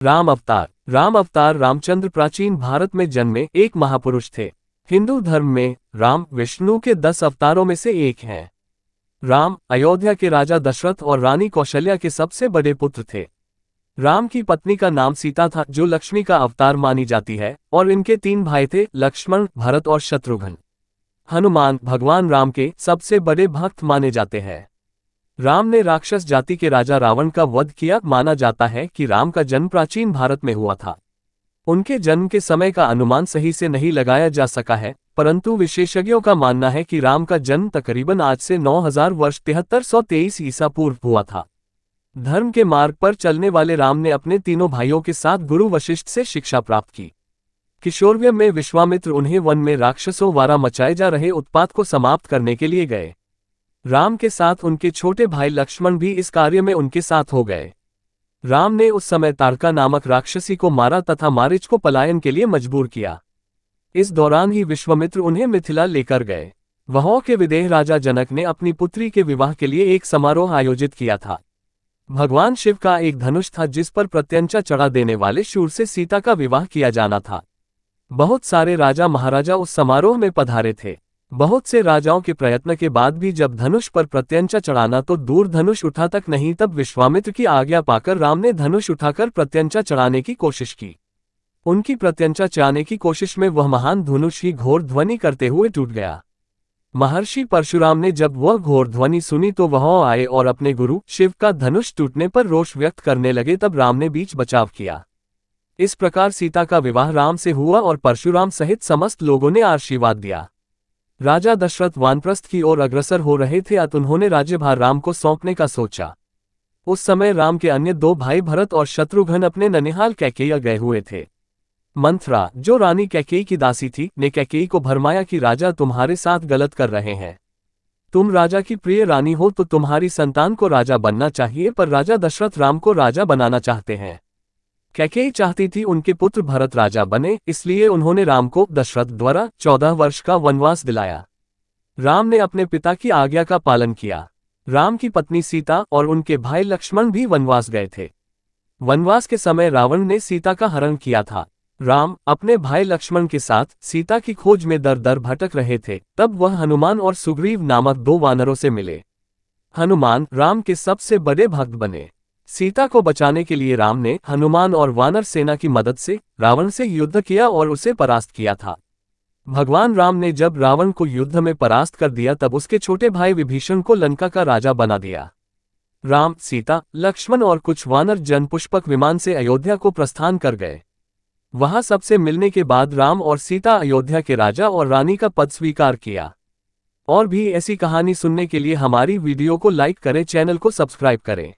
राम अवतार रामचंद्र प्राचीन भारत में जन्मे एक महापुरुष थे। हिंदू धर्म में राम विष्णु के 10 अवतारों में से एक हैं। राम अयोध्या के राजा दशरथ और रानी कौशल्या के सबसे बड़े पुत्र थे। राम की पत्नी का नाम सीता था, जो लक्ष्मी का अवतार मानी जाती है, और इनके 3 भाई थे, लक्ष्मण, भरत और शत्रुघ्न। हनुमान भगवान राम के सबसे बड़े भक्त माने जाते हैं। राम ने राक्षस जाति के राजा रावण का वध किया। माना जाता है कि राम का जन्म प्राचीन भारत में हुआ था। उनके जन्म के समय का अनुमान सही से नहीं लगाया जा सका है, परंतु विशेषज्ञों का मानना है कि राम का जन्म तकरीबन आज से 9000 वर्ष 7323 ईसा पूर्व हुआ था। धर्म के मार्ग पर चलने वाले राम ने अपने तीनों भाइयों के साथ गुरु वशिष्ठ से शिक्षा प्राप्त की। किशोरवय में विश्वामित्र उन्हें वन में राक्षसों द्वारा मचाए जा रहे उत्पात को समाप्त करने के लिए गए। राम के साथ उनके छोटे भाई लक्ष्मण भी इस कार्य में उनके साथ हो गए। राम ने उस समय ताड़का नामक राक्षसी को मारा तथा मारीच को पलायन के लिए मजबूर किया। इस दौरान ही विश्वामित्र उन्हें मिथिला लेकर गए। वहां के विदेह राजा जनक ने अपनी पुत्री के विवाह के लिए एक समारोह आयोजित किया था। भगवान शिव का एक धनुष था, जिस पर प्रत्यंचा चढ़ा देने वाले शूर से सीता का विवाह किया जाना था। बहुत सारे राजा महाराजा उस समारोह में पधारे थे। बहुत से राजाओं के प्रयत्न के बाद भी जब धनुष पर प्रत्यंचा चढ़ाना तो दूर धनुष उठा तक नहीं, तब विश्वामित्र की आज्ञा पाकर राम ने धनुष उठाकर प्रत्यंचा चढ़ाने की कोशिश की। उनकी प्रत्यंचा चढ़ाने की कोशिश में वह महान धनुष ही घोर ध्वनि करते हुए टूट गया। महर्षि परशुराम ने जब वह घोर ध्वनि सुनी तो वह आए और अपने गुरु शिव का धनुष टूटने पर रोष व्यक्त करने लगे। तब राम ने बीच बचाव किया। इस प्रकार सीता का विवाह राम से हुआ और परशुराम सहित समस्त लोगों ने आशीर्वाद दिया। राजा दशरथ वानप्रस्थ की ओर अग्रसर हो रहे थे, अतः उन्होंने राज्यभार राम को सौंपने का सोचा। उस समय राम के अन्य 2 भाई भरत और शत्रुघ्न अपने ननिहाल कैकेयी गए हुए थे। मंथरा, जो रानी कैकेयी की दासी थी, ने कैकेयी को भरमाया कि राजा तुम्हारे साथ गलत कर रहे हैं। तुम राजा की प्रिय रानी हो तो तुम्हारी संतान को राजा बनना चाहिए, पर राजा दशरथ राम को राजा बनाना चाहते हैं। कैकेयी चाहती थी उनके पुत्र भरत राजा बने, इसलिए उन्होंने राम को दशरथ द्वारा 14 वर्ष का वनवास दिलाया। राम ने अपने पिता की आज्ञा का पालन किया। राम की पत्नी सीता और उनके भाई लक्ष्मण भी वनवास गए थे। वनवास के समय रावण ने सीता का हरण किया था। राम अपने भाई लक्ष्मण के साथ सीता की खोज में दर दर भटक रहे थे। तब वह हनुमान और सुग्रीव नामक 2 वानरों से मिले। हनुमान राम के सबसे बड़े भक्त बने। सीता को बचाने के लिए राम ने हनुमान और वानर सेना की मदद से रावण से युद्ध किया और उसे परास्त किया था। भगवान राम ने जब रावण को युद्ध में परास्त कर दिया तब उसके छोटे भाई विभीषण को लंका का राजा बना दिया। राम, सीता, लक्ष्मण और कुछ वानर जनपुष्पक विमान से अयोध्या को प्रस्थान कर गए। वहां सबसे मिलने के बाद राम और सीता अयोध्या के राजा और रानी का पद स्वीकार किया। और भी ऐसी कहानी सुनने के लिए हमारी वीडियो को लाइक करें, चैनल को सब्सक्राइब करें।